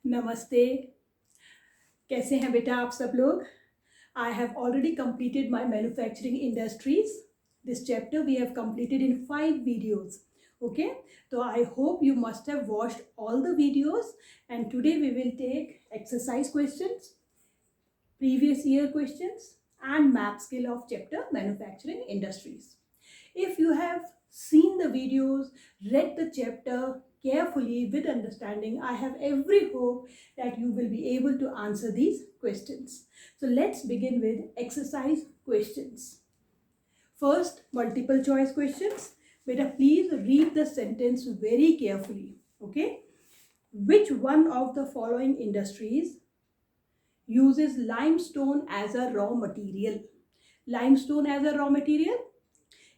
नमस्ते। कैसे हैं बेटा आप सब लोग? I have already completed my manufacturing industries. This chapter we have completed in 5 videos. Okay, so I hope you must have watched all the videos, and today we will take exercise questions, previous year questions, and map skill of chapter manufacturing industries. If you have seen the videos, read the chapter carefully with understanding, I have every hope that you will be able to answer these questions. So let's begin with exercise questions. First, multiple choice questions. Beta, please read the sentence very carefully. Okay? Which one of the following industries uses limestone as a raw material? Limestone as a raw material?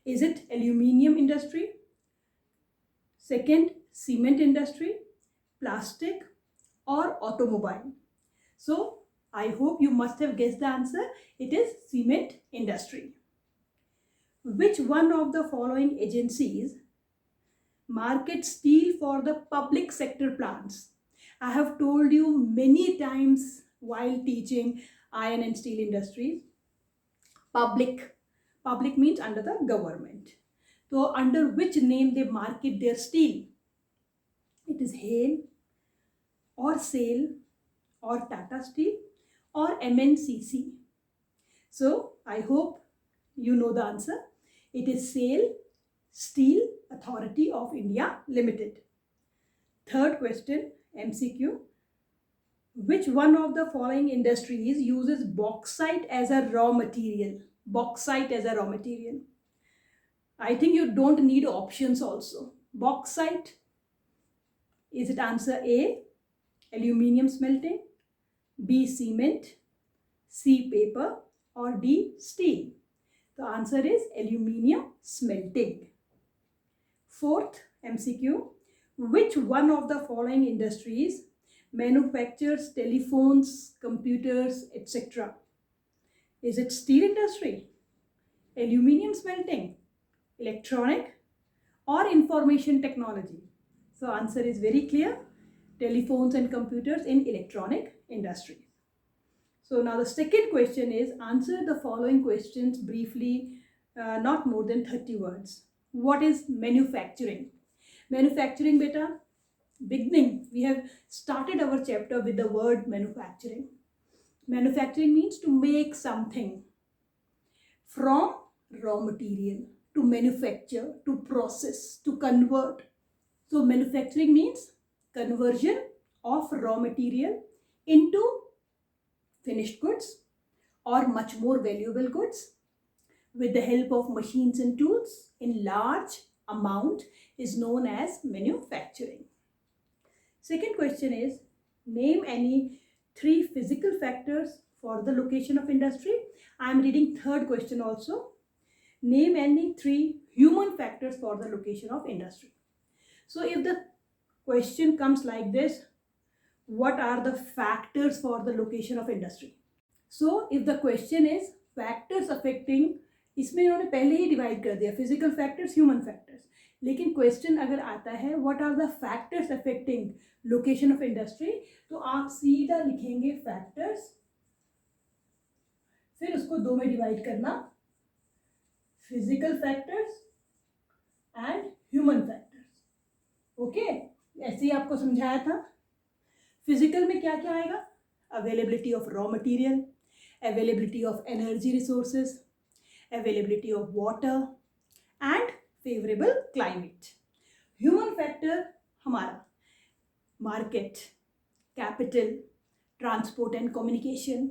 Is it aluminium industry? Second, cement industry, plastic, or automobile? So, I hope you must have guessed the answer. It is cement industry. Which one of the following agencies market steel for the public sector plants? I have told you many times while teaching iron and steel industries, public means under the government. So under which name they market their steel? It is HALE or SAIL or Tata Steel or MNCC. So I hope you know the answer. It is SAIL, Steel Authority of India Limited. Third question, MCQ. Which one of the following industries uses bauxite as a raw material? Bauxite as a raw material. I think you don't need options also. Bauxite. Is it answer A, aluminium smelting, B, cement, C, paper, or D, steel? The answer is aluminium smelting. Fourth MCQ. Which one of the following industries manufactures telephones, computers, etc.? Is it steel industry, aluminium smelting, electronic, or information technology? So answer is very clear. Telephones and computers in electronic industry. So now the second question is, answer the following questions briefly, not more than 30 words. What is manufacturing? Manufacturing, beta, beginning, we have started our chapter with the word manufacturing. Manufacturing means to make something from raw material, to manufacture, to process, to convert. So manufacturing means conversion of raw material into finished goods or much more valuable goods with the help of machines and tools in large amount is known as manufacturing. Second question is, name any 3 physical factors for the location of industry. I am reading third question also. Name any 3 human factors for the location of industry. So if the question comes like this, what are the factors for the location of industry? So if the question is factors affecting, इसमें इन्होंने पहले ही divide कर दिया physical factors, human factors, लेकिन question अगर आता है what are the factors affecting location of industry, तो आप सीधा लिखेंगे फैक्टर्स, फिर उसको 2 में डिवाइड करना, physical factors and human factors. Okay, ऐसे ही आपको समझाया था. फिजिकल में क्या क्या आएगा? Availability of raw material, availability of energy resources, availability of water and favorable climate. Human factor हमारा market, capital, transport and communication,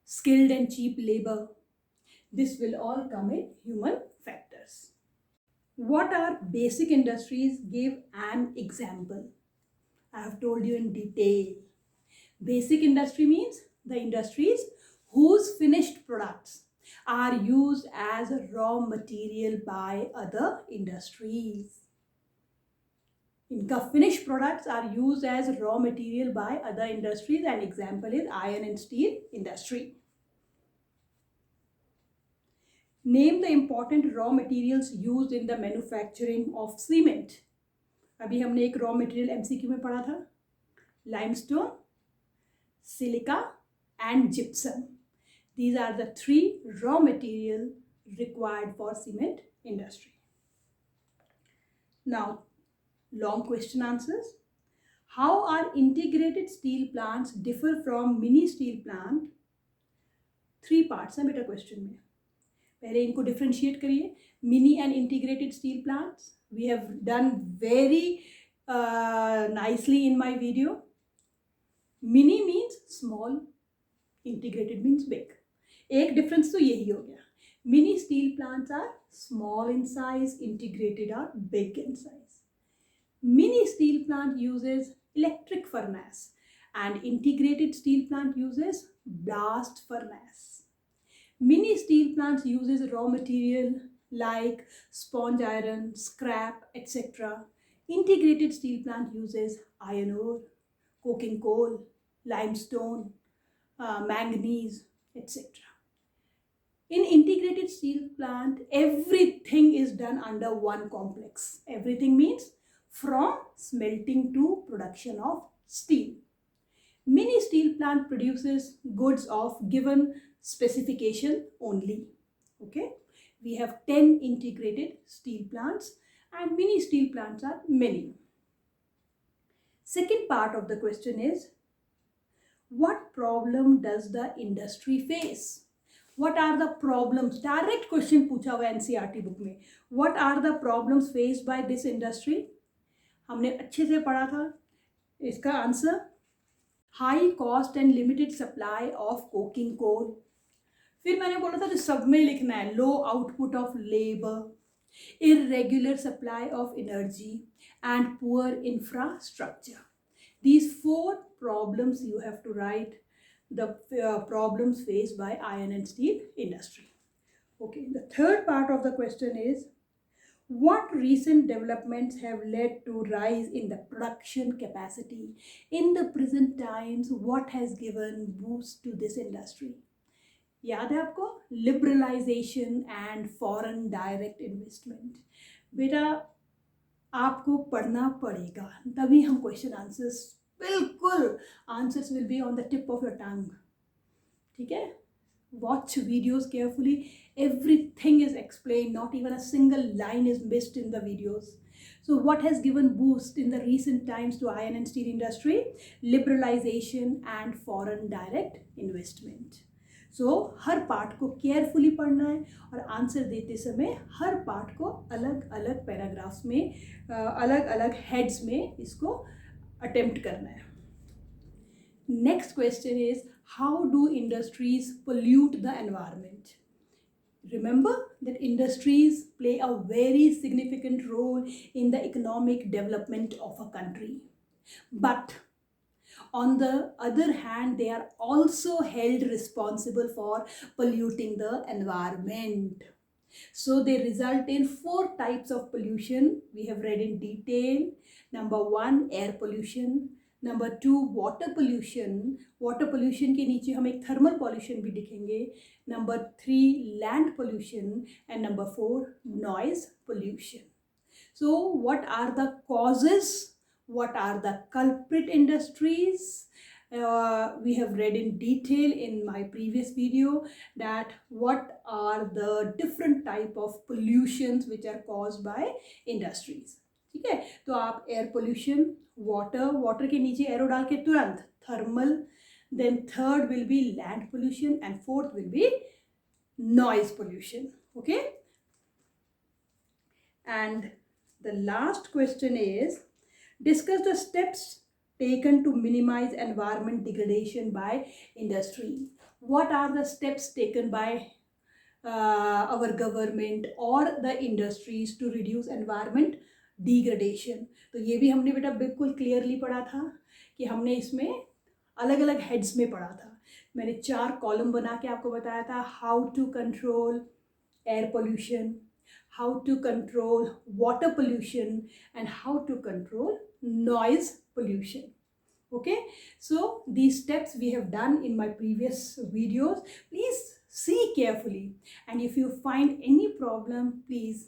skilled and cheap labor. This will all come in human factors. What are basic industries? Give an example. I have told you in detail. Basic industry means the industries whose finished products are used as raw material by other industries. इनका finished products are used as raw material by other industries. An example is iron and steel industry. Name the important raw materials used in the manufacturing of cement. अभी हमने एक raw material MCQ में पढ़ा था, limestone, silica, and gypsum. These are the three raw material required for cement industry. Now, long question answers. How are integrated steel plants differ from mini steel plant? 3 parts हैं बेटा question में. पहले इनको differentiate करिए. Mini and integrated steel plants we have done very nicely in my video. Mini means small, integrated means big. एक difference तो यही हो गया. Mini steel plants are small in size, integrated are big in size. Mini steel plant uses electric furnace and integrated steel plant uses blast furnace. Mini steel plants uses raw material like sponge iron, scrap, etc. Integrated steel plant uses iron ore, coking coal, limestone, manganese, etc. In integrated steel plant, everything is done under one complex. Everything means from smelting to production of steel. Mini steel plant produces goods of given specification only. Okay, we have 10 integrated steel plants and mini steel plants are many. Second part of the question is, what problem does the industry face? What are the problems? Direct question पूछा हुआ NCERT book में. What are the problems faced by this industry? हमने अच्छे से पढ़ा था. इसका answer, high cost and limited supply of coking coal. फिर मैंने बोला था जो सब में लिखना है, low output of labour, irregular supply of energy and poor infrastructure. These 4 problems you have to write, the problems faced by iron and steel industry. Okay, the third part of the question is, what recent developments have led to rise in the production capacity in the present times? What has given boost to this industry? याद है आपको, liberalisation and foreign direct investment. बेटा आपको पढ़ना पड़ेगा, तभी हम question answers, बिल्कुल answers will be on the tip of your tongue. ठीक है, watch videos carefully, everything is explained, not even a single line is missed in the videos. So what has given boost in the recent times to iron and steel industry? Liberalization and foreign direct investment. So her part को carefully पढ़ना है और answer देते समय हर part को अलग अलग paragraphs में अलग अलग हेड्स में इसको अटेम्प्ट करना है. Next question is, how do industries pollute the environment? Remember that industries play a very significant role in the economic development of a country. But on the other hand, they are also held responsible for polluting the environment. So they result in 4 types of pollution. We have read in detail. Number 1, air pollution. Number 2, water pollution. Water pollution के नीचे हम एक thermal pollution भी दिखेंगे. Number 3, land pollution. And number 4, noise pollution. So what are the causes? What are the culprit industries? We have read in detail in my previous video that what are the different type of pollutions which are caused by industries. ठीक है, तो आप air pollution, water के नीचे arrow डाल के तुरंत thermal, then third will be land pollution and fourth will be noise pollution. Okay, and the last question is, discuss the steps taken to minimize environment degradation by industry. What are the steps taken by our government or the industries to reduce environment degradation? तो ये भी हमने बेटा बिल्कुल clearly पढ़ा था कि हमने इसमें अलग अलग हेड्स में पढ़ा था. मैंने 4 कॉलम बना के आपको बताया था, how to control air pollution, how to control water pollution, and how to control noise pollution. Okay, so these steps we have done in my previous videos. Please see carefully, and if you find any problem, please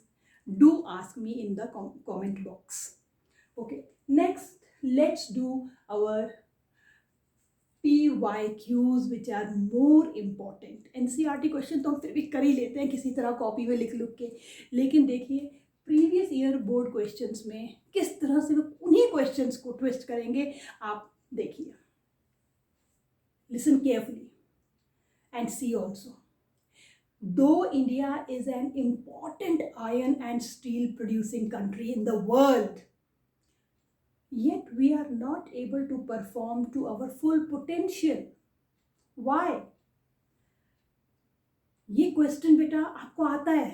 do ask me in the comment box. Okay, next let's do our PYQs which are more important. NCERT question तो हम फिर भी कर ही लेते हैं किसी तरह copy में लिख के, लेकिन देखिए प्रीवियस ईयर बोर्ड क्वेश्चंस में किस तरह से वो उन्हीं क्वेश्चंस को ट्विस्ट करेंगे, आप देखिए. Listen carefully and see also. Though India is an important iron and steel producing country in the world, yet we are not able to perform to our full potential. Why? ये question बेटा आपको आता है.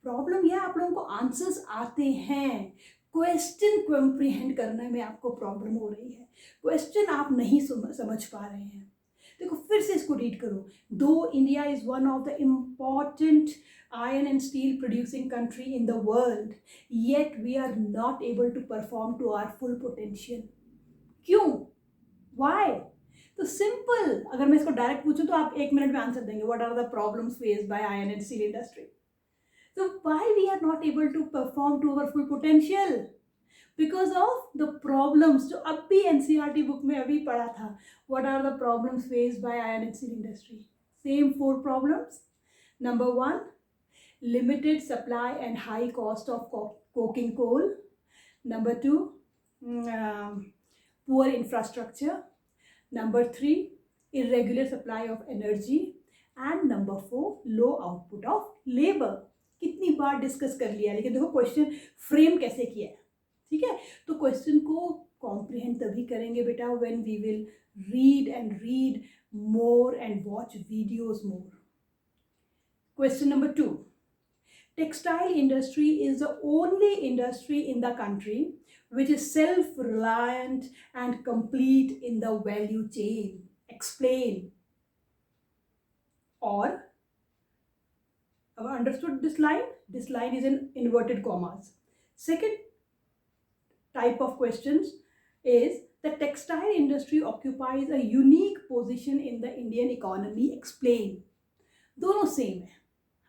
Problem यह आप लोगों को answers आते हैं, क्वेश्चन कॉम्प्रिहेंड करने में आपको प्रॉब्लम हो रही है, क्वेश्चन आप नहीं समझ पा रहे हैं. देखो फिर से इसको रीड करो. दो India is one of the important iron and steel producing country in the world, yet we are not able to perform to our full potential. क्यों? Why? तो सिंपल, अगर मैं इसको डायरेक्ट पूछूं तो आप 1 मिनट में आंसर देंगे. What are the problems faced by iron and steel industry? So why we are not able to perform to our full potential? Because of the problems जो अब भी NCERT बुक में अभी पढ़ा था. What are the problems faced by iron and steel industry? Same 4 problems. Number 1, limited supply and high cost of coking coal. Number 2, poor infrastructure. Number 3, irregular supply of energy. And number 4, low output of labor. कितनी बार discuss कर लिया, लेकिन देखो question frame कैसे किया है. ठीक है, तो क्वेश्चन को कॉम्प्रिहेंड तभी करेंगे बेटा when we will read more and watch videos more. Question number 2. Textile industry is the only industry in the country which is self-reliant and complete in the value chain. Explain. Or, have I understood this line? This line is in inverted commas. Second type of questions is the textile industry occupies a unique position in the Indian economy. Explain. दोनों same है,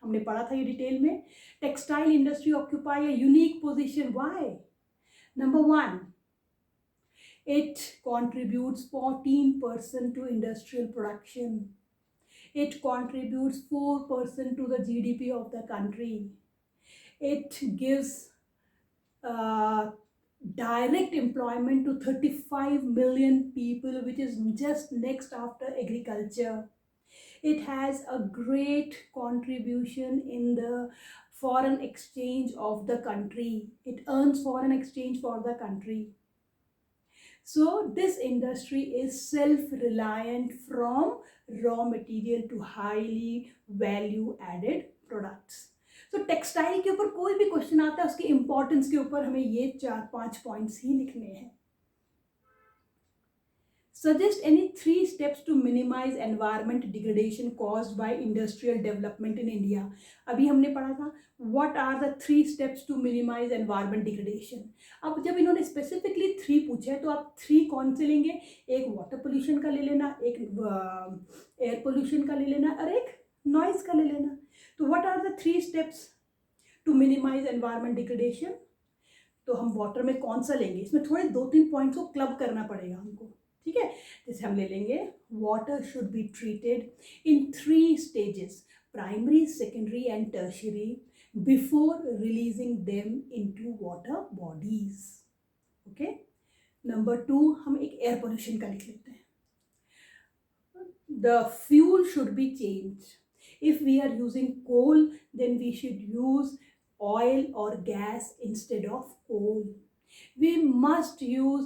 हमने पढ़ा था ये detail में. Textile industry occupy a unique position. Why? Number 1, it contributes 14% to industrial production. It contributes 4% to the GDP of the country. It gives direct employment to 35 million people, which is just next after agriculture. It has a great contribution in the foreign exchange of the country. It earns foreign exchange for the country. So this industry is self-reliant from raw material to highly value added products. So textile के ऊपर कोई भी question आता है उसकी importance के ऊपर हमें ये 4-5 पॉइंट्स ही लिखने हैं. Suggest any 3 steps to minimize environment degradation caused by industrial development in India. अभी हमने पढ़ा था what are the 3 steps to minimize environment degradation. अब जब इन्होंने specifically 3 पूछे हैं तो आप 3 कौन से लेंगे? एक water pollution का ले लेना, एक air pollution का ले लेना और एक noise का ले लेना. तो what are the 3 steps to minimize environment degradation? तो हम water में कौन सा लेंगे? इसमें थोड़े 2-3 पॉइंट्स को क्लब करना पड़ेगा हमको. ठीक है, जैसे हम ले लेंगे water should be treated in 3 stages, primary, secondary and tertiary, before releasing them into water bodies. Okay. Number 2 हम एक एयर पोल्यूशन का लिख लेते हैं. The fuel should be change. If we are using coal then we should use oil और gas instead of coal. We must use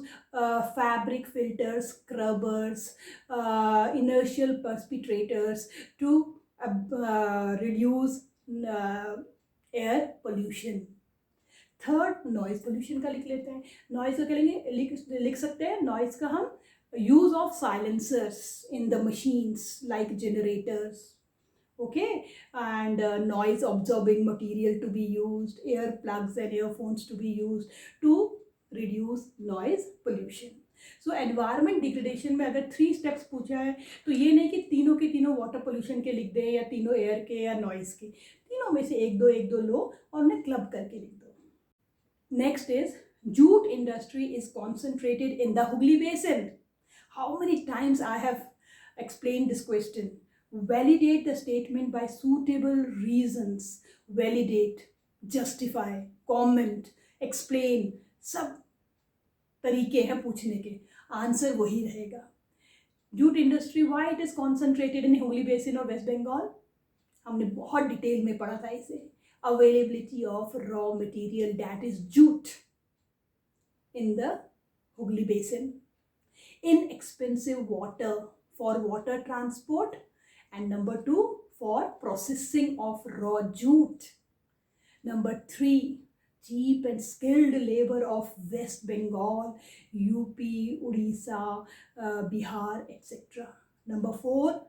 fabric filters, scrubbers, inertial precipitators to reduce air pollution. Third, noise pollution का लिख लेते हैं. Noise का क्या लेंगे? लिख सकते हैं नॉइज का हम use of silencers in the machines like generators. Okay, and noise absorbing material to be used, earplugs and earphones to be used to reduce noise pollution. So environment degradation में अगर 3 steps पूछा है तो ये नहीं कि तीनों के तीनों water pollution के लिख दें या तीनों air के या noise के, तीनों में से एक दो लो और उन्हें क्लब करके लिख दो. Next is jute industry is concentrated in the Hooghly Basin. How many times I have explained this question? Validate the statement by suitable reasons. Validate, justify, comment, explain, सब तरीके हैं पूछने के, आंसर वही रहेगा. Jute industry, why it is concentrated in Hooghly basin और waste Bengal, हमने बहुत डिटेल में पढ़ा था इसे. Availability of raw material, that is jute, in the Hooghly Basin. Inexpensive water for water transport, and number 2, for processing of raw jute. Number 3, cheap and skilled labor of West Bengal, UP, Odisha, Bihar, etc. Number 4,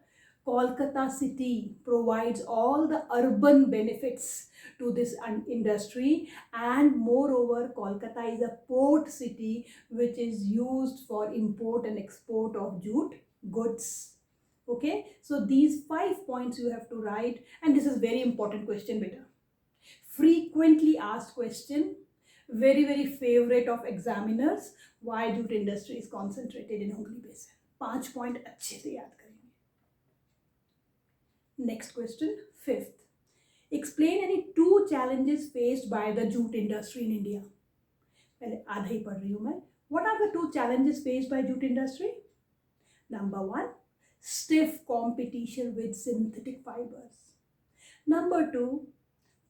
Kolkata city provides all the urban benefits to this industry, and moreover Kolkata is a port city which is used for import and export of jute goods. Okay, so these 5 points you have to write, and this is very important question beta. Frequently asked question, very very favorite of examiners. Why jute industry is concentrated in Hooghly Basin? 5 point अच्छे से याद करेंगे. Next question, 5th. Explain any 2 challenges faced by the jute industry in India. पहले आधा ही पढ़ रही हूँ मैं. What are the 2 challenges faced by jute industry? Number 1, stiff competition with synthetic fibers. Number 2,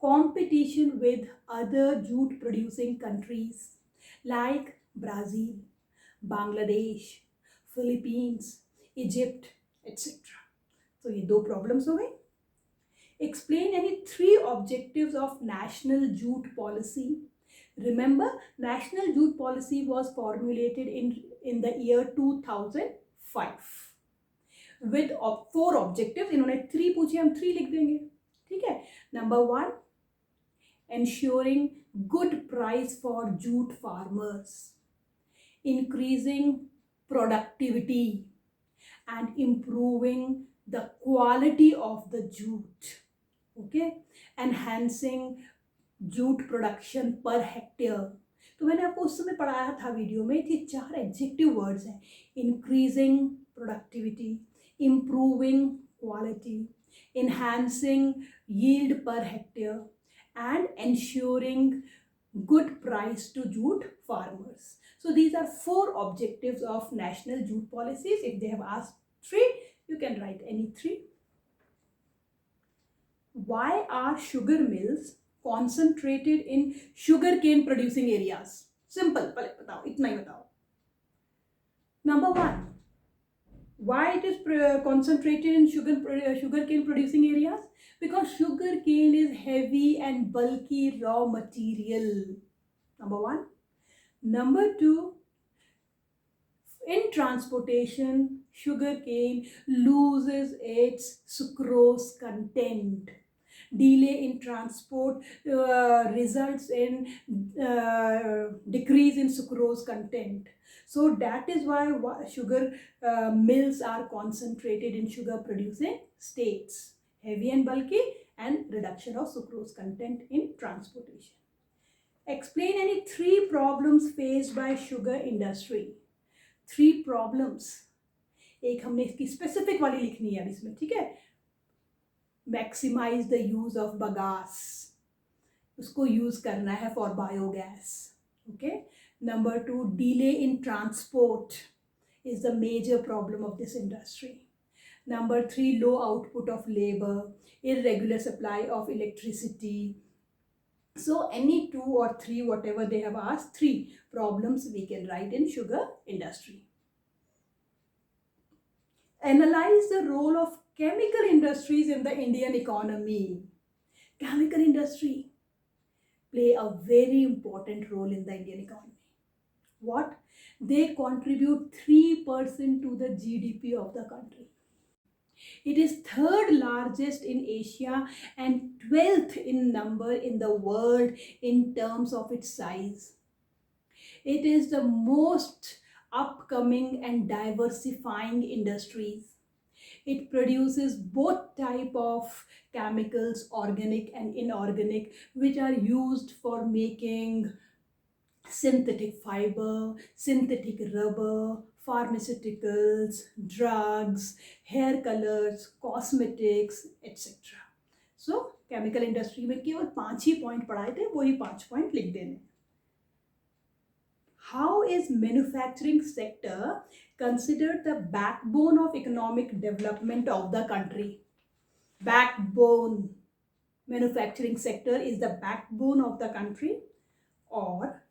competition with other jute producing countries like Brazil, Bangladesh, Philippines, Egypt, etc. So ये 2 problems हो गए. Explain any 3 objectives of national jute policy. Remember, national jute policy was formulated in the year 2005 with 4 objectives. इन्होंने 3 पूछे, हम 3 लिख देंगे. ठीक है. Number 1, ensuring good price for jute farmers, increasing productivity and improving the quality of the jute. Okay, enhancing jute production per hectare. तो मैंने आपको उस समय पढ़ाया था वीडियो में कि 4 एडजेक्टिव वर्ड्स हैं. Increasing productivity, improving quality, enhancing yield per hectare, and ensuring good price to jute farmers. So these are 4 objectives of national jute policies. If they have asked 3, you can write any 3. Why are sugar mills concentrated in sugarcane producing areas? Simple, पहले बताओ, इतना ही बताओ. Number 1, why it is concentrated in sugarcane producing areas? Because sugarcane is heavy and bulky raw material. Number 1. Number 2, in transportation, sugarcane loses its sucrose content. Delay in transport results in decrease in sucrose content. So that is why sugar mills are concentrated in sugar producing states. Heavy and bulky, and reduction of sucrose content in transportation. Explain any 3 problems faced by sugar industry. 3 problems. एक हमने इसकी specific वाली लिखनी है अब इसमें, ठीक है. Maximise the use of bagasse, उसको यूज करना है for biogas. Okay. Number 2, delay in transport is the major problem of this industry. Number 3, low output of labor, irregular supply of electricity. So any 2 or 3, whatever they have asked, 3 problems we can write in sugar industry. Analyze the role of chemical industries in the Indian economy. Chemical industry play a very important role in the Indian economy. What? They contribute 3% to the GDP of the country. It is 3rd largest in Asia and 12th in number in the world in terms of its size. It is the most upcoming and diversifying industries. It produces both type of chemicals, organic and inorganic, which are used for making synthetic fiber, synthetic rubber, pharmaceuticals, drugs, hair colors, cosmetics, etc. So chemical industry में केवल 5 ही point पढ़ाए थे, वही 5 point लिख देने. How is manufacturing sector considered the backbone of economic development of the country? Backbone. Manufacturing sector is the backbone of the country, or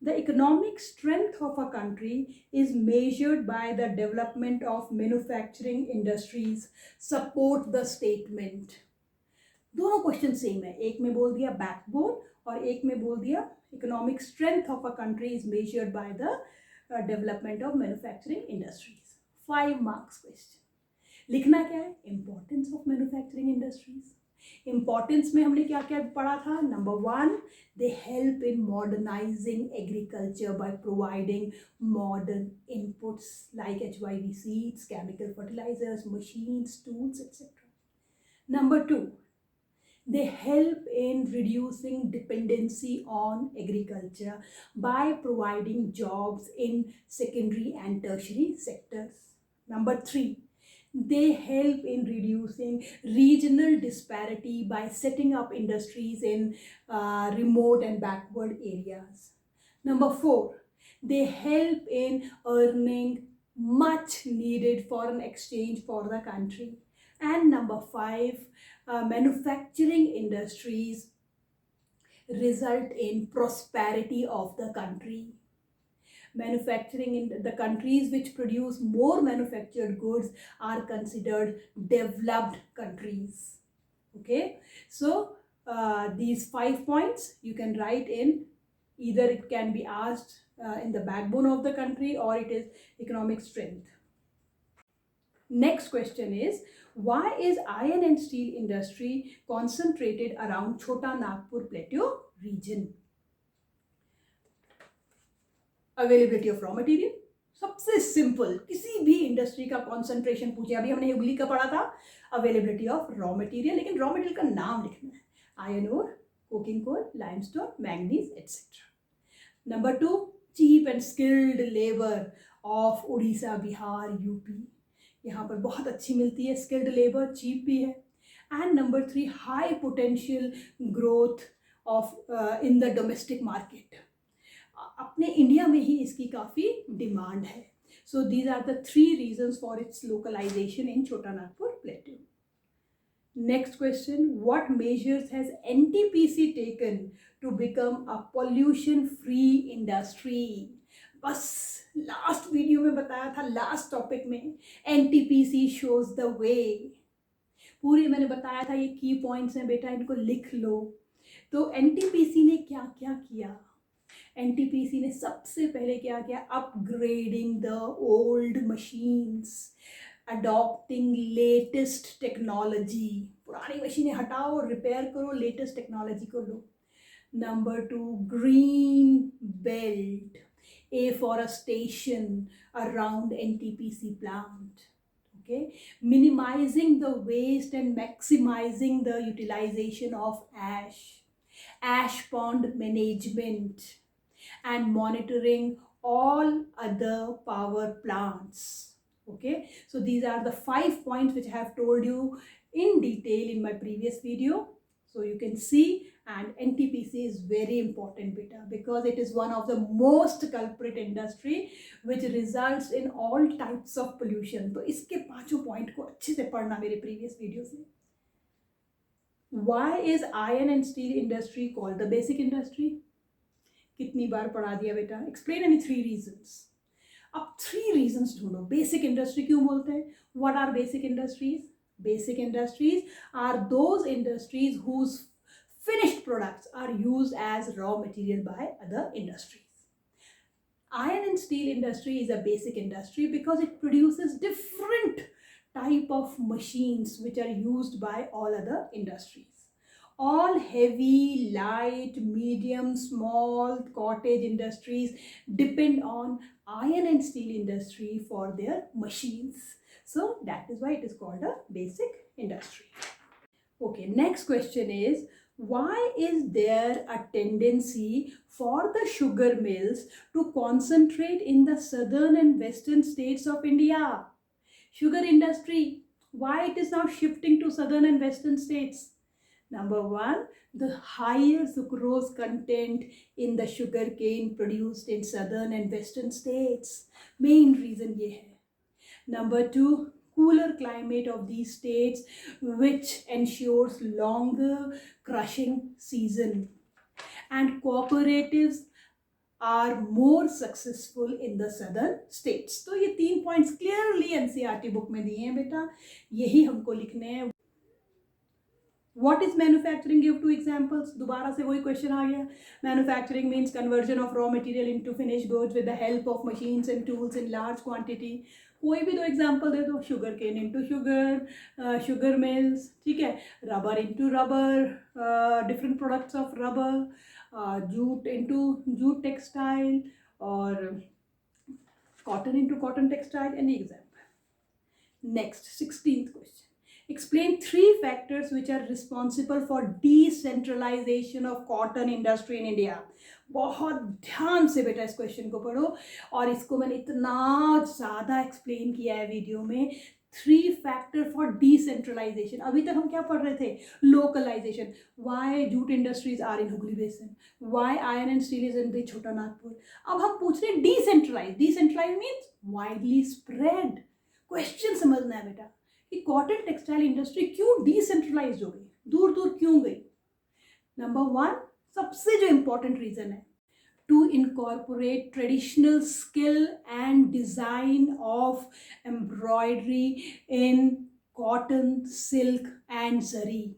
the economic strength of a country is measured by the development of manufacturing industries. Support the statement. दोनों question same है, एक में बोल दिया backbone और एक में बोल दिया economic strength of a country is measured by the development of manufacturing industries. 5 marks question. लिखना क्या है? Importance of manufacturing industries. Importance में हमने क्या क्या पढ़ा था? Number 1, they help in modernising agriculture by providing modern inputs like HYV seeds, chemical fertilisers, machines, tools etcetera. Number 2, they help in reducing dependency on agriculture by providing jobs in secondary and tertiary sectors. Number 3, they help in reducing regional disparity by setting up industries in remote and backward areas. Number 4, they help in earning much needed foreign exchange for the country. And number 5, manufacturing industries result in prosperity of the country. Manufacturing in the countries which produce more manufactured goods are considered developed countries. Okay, so these 5 points you can write in, either it can be asked in the backbone of the country or it is economic strength. Next question is, why is iron and steel industry concentrated around Chota Nagpur Plateau region? Availability of raw material. सबसे simple, किसी भी industry का concentration पूछे, अभी हमने हुगली का पढ़ा था, अवेलेबिलिटी ऑफ रॉ मटेरियल, लेकिन रॉ मटेरियल का नाम लिखना है. Iron ore, coking coal, limestone, manganese etcetera. Number 2, cheap and skilled labour of Orissa, Bihar, UP. यहाँ पर बहुत अच्छी मिलती है स्किल्ड लेबर, चीप भी है. And number 3, high potential growth of in the domestic market. अपने इंडिया में ही इसकी काफ़ी डिमांड है. So these are the 3 reasons for its localisation in Chota Nagpur plateau. Next question, what measures has NTPC taken to become a pollution free industry? बस last video में बताया था, लास्ट टॉपिक में, NTPC शोज द वे. पूरे मैंने बताया था, ये की पॉइंट्स हैं बेटा, इनको लिख लो. तो NTPC ने क्या क्या किया? NTPC ने सबसे पहले क्या किया? Upgrading the old machines, adopting latest technology. पुरानी मशीनें हटाओ, रिपेयर करो, लेटेस्ट टेक्नोलॉजी को लो. Number 2, green belt, afforestation around NTPC plant. Okay, minimizing the waste and maximizing the utilization of ash pond management, and monitoring all other power plants. Okay, so these are the 5 points which I have told you in detail in my previous video. So you can see, and NTPC is very important beta, because it is one of the most culprit industry which results in all types of pollution. तो इसके 5 point को अच्छे से पढ़ना मेरे previous video से. Why is iron and steel industry called the basic industry? कितनी बार पढ़ा दिया बेटा. Explain any 3 reasons. अब 3 reasons ढूंढो. बेसिक इंडस्ट्री क्यों बोलते हैं? What are basic industries? Basic industries are those industries whose finished products are used as raw material by other industries. Iron and steel industry is a basic industry because it produces different type of machines which are used by all other industries. All heavy, light, medium, small cottage industries depend on iron and steel industry for their machines. So that is why it is called a basic industry. Okay, next question is, why is there a tendency for the sugar mills to concentrate in the southern and western states of India? Sugar industry, why it is now shifting to southern and western states? Number one, the higher sucrose content in the sugar cane produced in southern and western states. Main reason ये है. Number two, cooler climate of these states which ensures longer crushing season. And cooperatives are more successful in the southern states. तो ये 3 points clearly NCERT book में दिए हैं बेटा, यही हमको लिखने हैं. What is manufacturing? Give two examples. दोबारा से वही क्वेश्चन आ गया. Manufacturing means conversion of raw material into finished goods with the help of machines and tools in large quantity. कोई भी दो एग्जाम्पल दे दो. Sugar cane into sugar, sugar mills, ठीक है, rubber into rubber, different products of rubber, jute into jute textile, और cotton into cotton textile. Any example. Next 16th question. Explain 3 factors which are responsible for decentralization of cotton industry in India. बहुत ध्यान से बेटा इस question को पढ़ो, और इसको मैंने इतना ज़्यादा एक्सप्लेन किया है वीडियो में. 3 फैक्टर फॉर डिसेंट्रलाइजेशन. अभी तक हम क्या पढ़ रहे थे? Localisation. Why jute industries are in Hooghly basin, why iron and steel is in the Chota Nagpur. अब हम पूछ रहे हैं decentralise. Decentralise means widely spread. Question समझना है बेटा कि कॉटन टेक्सटाइल इंडस्ट्री क्यों डिसेंट्रलाइज हो गई, दूर दूर क्यों गई. नंबर 1, सबसे जो इंपॉर्टेंट रीजन है, to incorporate traditional skill and design of embroidery in cotton, silk and zari.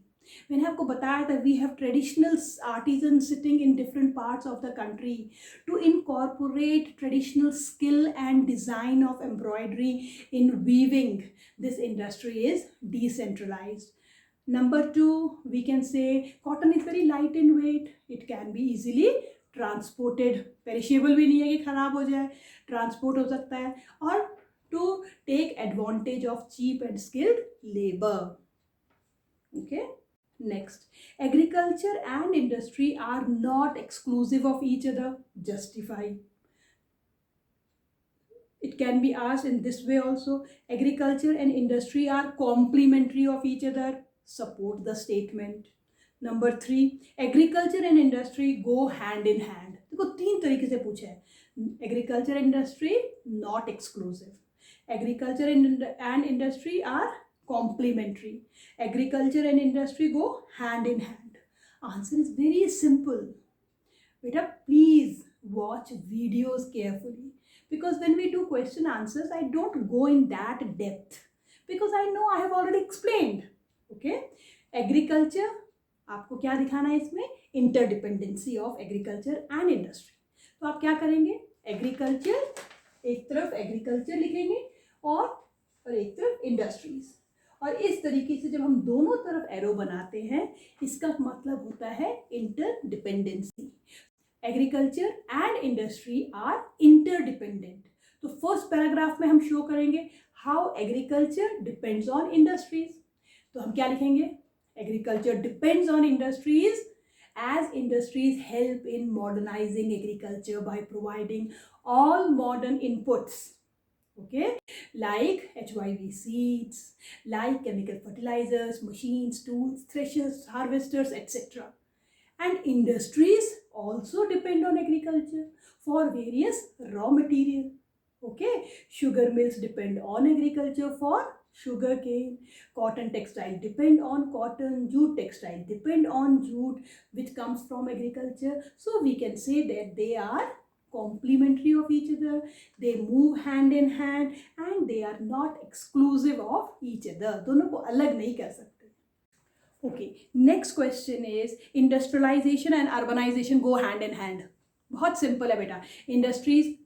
मैंने आपको बताया था we have traditional artisan sitting in different parts of the country. To incorporate traditional skill and design of embroidery in weaving, this industry is decentralized. Number 2, we can say cotton is very light in weight. It can be easily transported. Perishable भी नहीं है कि खराब हो जाए, transport हो सकता है. और to take advantage of cheap and skilled labor. Okay. Next, agriculture and industry are not exclusive of each other. Justify. It can be asked in this way also. Agriculture and industry are complementary of each other. Support the statement. Number 3, agriculture and industry go hand in hand. देखो 3 तरीके से पूछा है. Agriculture and industry not exclusive. Agriculture and industry are complementary. Agriculture and industry go hand in hand. Answer is very simple. Beta, please watch videos carefully. Because when we do question answers, I don't go in that depth because I know I have already explained. Okay, agriculture, आपको क्या दिखाना है इसमें? Interdependency of agriculture and industry. तो आप क्या करेंगे? Agriculture, एक तरफ एग्रीकल्चर लिखेंगे और एक तरफ इंडस्ट्रीज. और इस तरीके से जब हम दोनों तरफ एरो बनाते हैं, इसका मतलब होता है interdependency. Agriculture and industry are interdependent. तो फर्स्ट पैराग्राफ में हम शो करेंगे how agriculture depends on industries. तो हम क्या लिखेंगे? Agriculture depends on industries as industries help in modernizing agriculture by providing all modern inputs, okay, like HYV seeds, like chemical fertilizers, machines, tools, threshers, harvesters, etc. And industries also depend on agriculture for various raw material. Okay, sugar mills depend on agriculture for sugar cane, cotton textile depend on cotton, jute textile depend on jute which comes from agriculture. So we can say that they are complementary of each other, they move hand in hand and they are not exclusive of each other. दोनों को अलग नहीं कर सकते. Okay, next question is industrialization and urbanization go hand in hand. बहुत simple है बेटा. Industries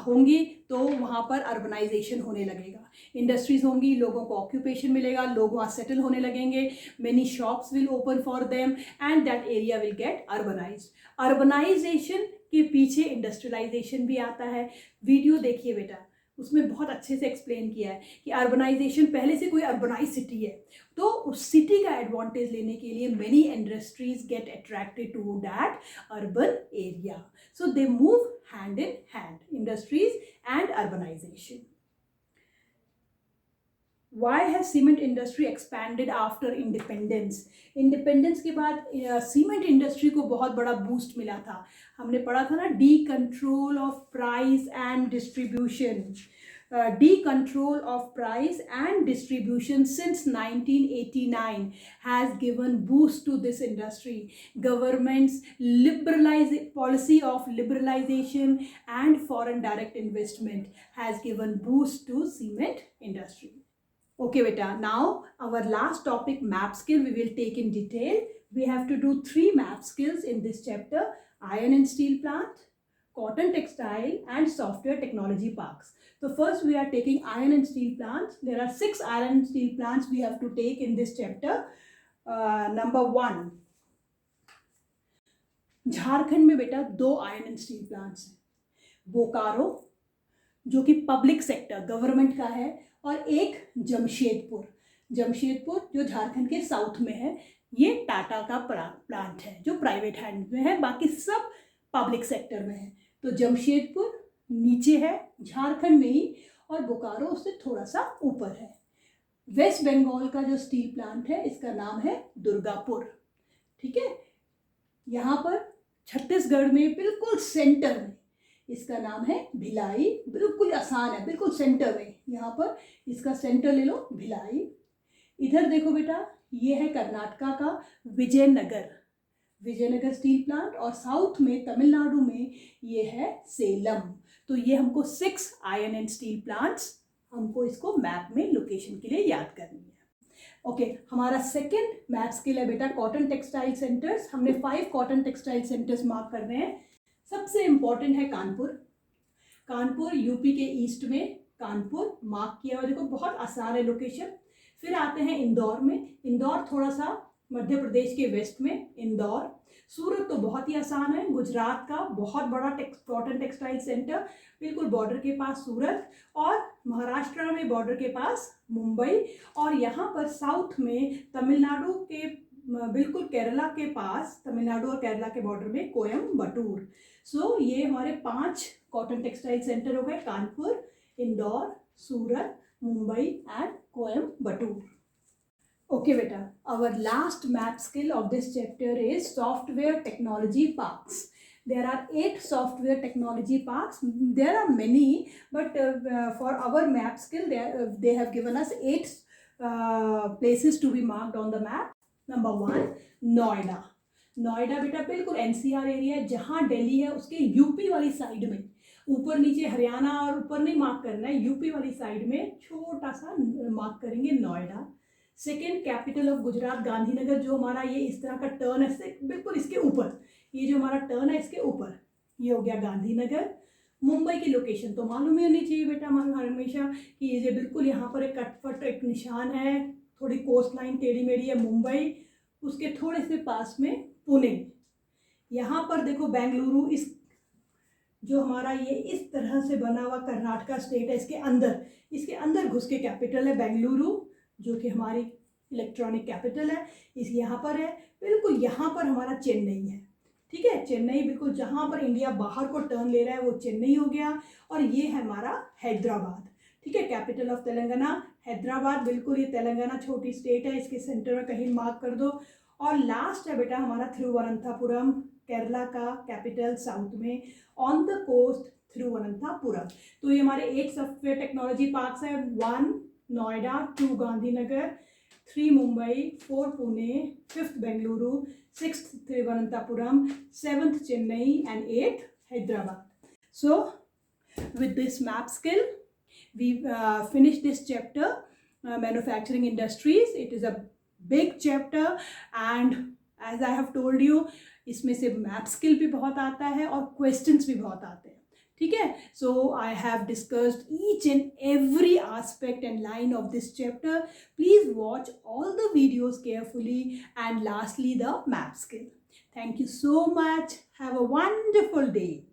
होंगी तो वहाँ पर अर्बनाइजेशन होने लगेगा. इंडस्ट्रीज होंगी, लोगों को ऑक्यूपेशन मिलेगा, लोग वहाँ सेटल होने लगेंगे, many shops will open for them and that area will get urbanised. Urbanisation के पीछे इंडस्ट्रियलाइजेशन भी आता है. वीडियो देखिए बेटा, उसमें बहुत अच्छे से एक्सप्लेन किया है कि अर्बनाइजेशन, पहले से कोई अर्बनाइज सिटी है तो उस सिटी का एडवांटेज लेने के लिए many industries get attracted to that urban area, so they move hand in hand, industries and urbanisation. Why has cement industry expanded after independence? Independence के बाद सीमेंट इंडस्ट्री को बहुत बड़ा बूस्ट मिला था. हमने पढ़ा था ना, D control of price and distribution. Decontrol of price and distribution since 1989 has given boost to this industry. Government's policy of liberalization and foreign direct investment has given boost to cement industry. Okay beta, now our last topic, map skill, we will take in detail. We have to do 3 map skills in this chapter: iron and steel plant, cotton textile and software technology parks. So first we are taking iron and steel plants. There are 6 iron and steel plants we have to take in this chapter. Number 1, Jharkhand में बेटा 2 iron and steel plants हैं. बोकारो जो कि public sector government का है, और एक जमशेदपुर जो झारखंड के साउथ में है. ये टाटा का प्लांट है जो प्राइवेट हैंड में है, बाकी सब पब्लिक सेक्टर में है. तो जमशेदपुर नीचे है झारखंड में ही, और बोकारो उससे थोड़ा सा ऊपर है. वेस्ट बंगाल का जो स्टील प्लांट है इसका नाम है दुर्गापुर. ठीक है, यहाँ पर छत्तीसगढ़ में बिल्कुल सेंटर में इसका नाम है भिलाई. बिल्कुल आसान है, बिल्कुल सेंटर में, यहाँ पर इसका सेंटर ले लो भिलाई. इधर देखो बेटा, ये है कर्नाटका का विजयनगर स्टील प्लांट, और साउथ में तमिलनाडु में ये है सेलम. तो ये हमको 6 आयरन एंड स्टील प्लांट्स, हमको इसको मैप में लोकेशन के लिए याद करनी है. ओके, हमारा सेकेंड मैप स्किल है बेटा कॉटन टेक्सटाइल सेंटर्स. हमने 5 कॉटन टेक्सटाइल सेंटर्स मार्क करने हैं. सबसे इम्पॉर्टेंट है कानपुर यूपी के ईस्ट में. कानपुर मार्क किया हुआ, देखो बहुत आसान है लोकेशन. फिर आते हैं इंदौर थोड़ा सा मध्य प्रदेश के वेस्ट में इंदौर. सूरत तो बहुत ही आसान है, गुजरात का बहुत बड़ा कॉटन टेक्सटाइल सेंटर, बिल्कुल बॉर्डर के पास सूरत, और महाराष्ट्र में बॉर्डर के पास मुंबई, और यहाँ पर साउथ में तमिलनाडु के बिल्कुल केरला के पास, तमिलनाडु और केरला के बॉर्डर में कोयम्बटूर. सो ये हमारे 5 कॉटन टेक्सटाइल सेंटर हो गए: Kanpur, Indore, Surat, Mumbai and Coimbatore. Okay beta, our last map skill of this chapter is software technology parks. There are 8 software technology parks. There are many, but for our map skill they have given us 8 places to be marked on the map. Number 1, Noida बेटा बिल्कुल NCR area है. जहाँ दिल्ली है उसके UP वाली side में, ऊपर नीचे हरियाणा और ऊपर नहीं मार्क करना है, यूपी वाली साइड में छोटा सा मार्क करेंगे Noida. Second, capital of Gujarat Gandhinagar, जो हमारा ये इस तरह का टर्न है बिल्कुल इसके ऊपर, ये जो हमारा टर्न है इसके ऊपर, ये हो गया गांधीनगर. मुंबई की लोकेशन तो मालूम ही होनी चाहिए बेटा हमेशा कि ये बिल्कुल यहाँ पर एक कटपट एक निशान है, थोड़ी कोस्ट लाइन टेढ़ी मेढ़ी है मुंबई. उसके थोड़े से पास में पुणे. यहाँ पर देखो बेंगलुरु, इस जो हमारा ये इस तरह से बना हुआ कर्नाटका स्टेट है, इसके अंदर घुस के कैपिटल है बेंगलुरु, जो कि हमारी इलेक्ट्रॉनिक कैपिटल है. इस यहाँ पर है, बिल्कुल यहाँ पर हमारा चेन्नई है. ठीक है, चेन्नई बिल्कुल जहाँ पर इंडिया बाहर को टर्न ले रहा है वो चेन्नई हो गया. और ये है हमारा हैदराबाद. ठीक है, कैपिटल ऑफ तेलंगाना हैदराबाद. बिल्कुल ये तेलंगाना छोटी स्टेट है, इसके सेंटर में कहीं मार्क कर दो. और लास्ट है बेटा हमारा थिरुवनंतपुरम, केरला का कैपिटल साउथ में, ऑन द कोस्ट थिरुवनंतपुरम. तो ये हमारे 8 सॉफ्टवेयर टेक्नोलॉजी पार्क्स है. 1 Noida, 2 Gandhinagar, 3 Mumbai, 4 Pune, 5th Bengaluru, 6th Thiruvananthapuram, 7th Chennai and 8th Hyderabad. So with this map skill we finished this chapter, manufacturing industries. It is a big chapter and as I have told you इसमें से map skill भी बहुत आता है और questions भी बहुत आते हैं. ठीक है, so I have discussed each and every aspect and line of this chapter. Please watch all the videos carefully and lastly the map skill. Thank you so much. Have a wonderful day.